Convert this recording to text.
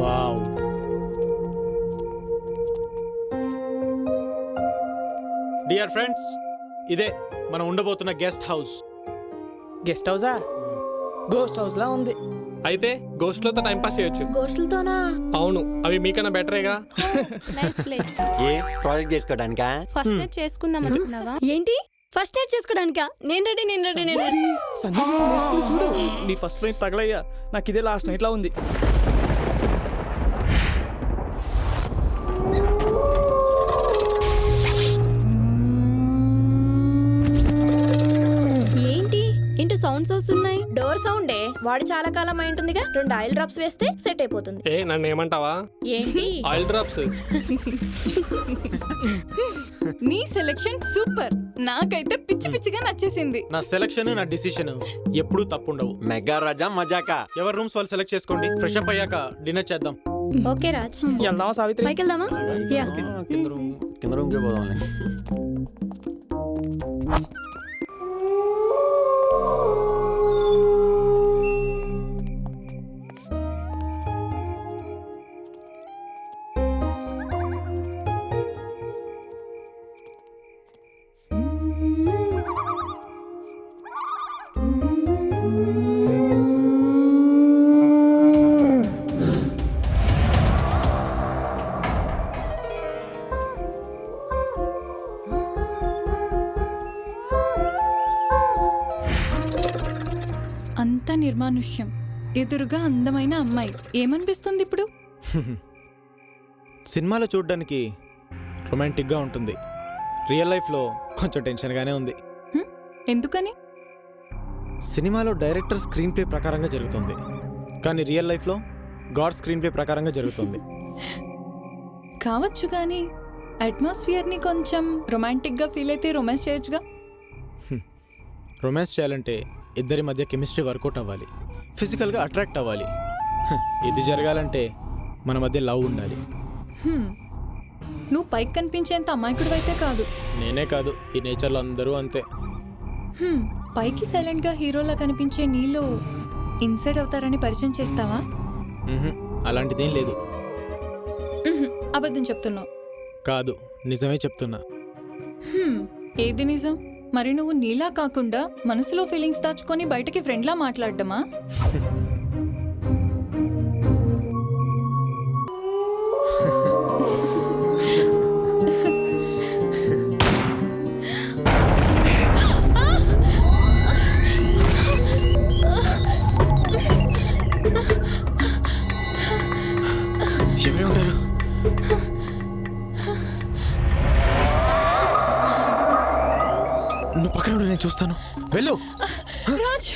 Wow. Dear friends, ఇదే మనం ఉండబోతున్న గెస్ట్ హౌస్. గెస్ట్ హౌసా? గోస్ట్ హౌస్ లా ఉంది. అయితే గోస్ట్లతో టైం పాస్ చేయొచ్చు. గోష్లతోనా? అవును, అవి మీకన్నా బెటరేగా. Nice place. ఏ ప్రాజెక్ట్ చేసుకోవడానికా? ఫస్ట్ నైట్ చేసుకుందాం అనుకున్నావా? ఏంటి ఫస్ట్ నైట్ చేసుకోవడానికా? నేను రెడీ నేను రెడీ నేను రెడీ. సన్నీ చూడు, నీ ఫస్ట్ నైట్ తగలయ్యా. నాకు ఇదే లాస్ట్ నైట్ లా ఉంది. ఏంటి ఏంటో సౌండ్స్ వస్తున్నాయి. డోర్ సౌండే. వాడు చాలా కాలం అయి ఉంటుందిగా. 2 ఆయిల్ డ్రాప్స్ వేస్తే సెట్ అయిపోతుంది. ఏ నన్ను ఏమంటావా? ఏంటి? Oil drops. నీ సెలెక్షన్ సూపర్. నాకైతే పిచ్చి పిచ్చిగా నచ్చేసింది. నా సెలక్షన్, నా డిసిషన్ ఎప్పుడూ తప్పుండవు. మెగా రాజా మజాకా. ఎవరి రూమ్స్ వాళ్ళు సెలెక్ట్ చేసుకోండి. ఫ్రెష్ అప్ అయ్యాక డిన్నర్ చేద్దాం. ఓకే రాజ్. వెళ్దామా సావిత్రి? పైకి వెళ్దామా? యా. కింద రూమ్కి పోదాంలే. అంత నిర్మానుష్యం, ఎదురుగా అందమైన అమ్మాయి. ఏమనిపిస్తుంది ఇప్పుడు? సినిమాలో చూడడానికి రొమాంటిక్గా ఉంటుంది. రియల్ లైఫ్లో కొంచెం టెన్షన్గానే ఉంది. ఎందుకని? సినిమాలో డైరెక్టర్ స్క్రీన్ ప్లే ప్రకారంగా జరుగుతుంది, కానీ రియల్ లైఫ్లో గాడ్ స్క్రీన్ ప్లే ప్రకారంగా జరుగుతుంది. కావచ్చు, కానీ అట్మాస్ఫియర్ని కొంచెం రొమాంటిక్గా ఫీల్ అయితే రొమాన్స్ చేయొచ్చుగా. రొమాన్స్ చేయాలంటే ఇద్దరి మధ్య కెమిస్ట్రీ వర్కౌట్ అవ్వాలి, ఫిజికల్గా అట్రాక్ట్ అవ్వాలి. ఇది జరగాలంటే మన మధ్య లవ్ ఉండాలి. నువ్వు పైకి కనిపించేంత అమాయకుడు అయితే కాదు. నేనే కాదు, ఈ నేచర్లో అందరూ అంతే. పైకి సైలెంట్గా హీరోలా కనిపించే నీళ్ళు ఇన్సైడ్ అవుతారని పరిచయం చేస్తావా? అలాంటిదేం లేదు. అబద్ధం చెప్తున్నావు. కాదు, నిజమే చెప్తున్నా. ఏది నిజం? మరి నువ్వు నీలా కాకుండా మనసులో ఫీలింగ్స్ దాచుకొని బయటకి ఫ్రెండ్లా మాట్లాడడమా? ఎవరే ఉంటారు? నువ్వు పక్కన ఉండు, నేను చూస్తాను. వెళ్ళు. రాజ్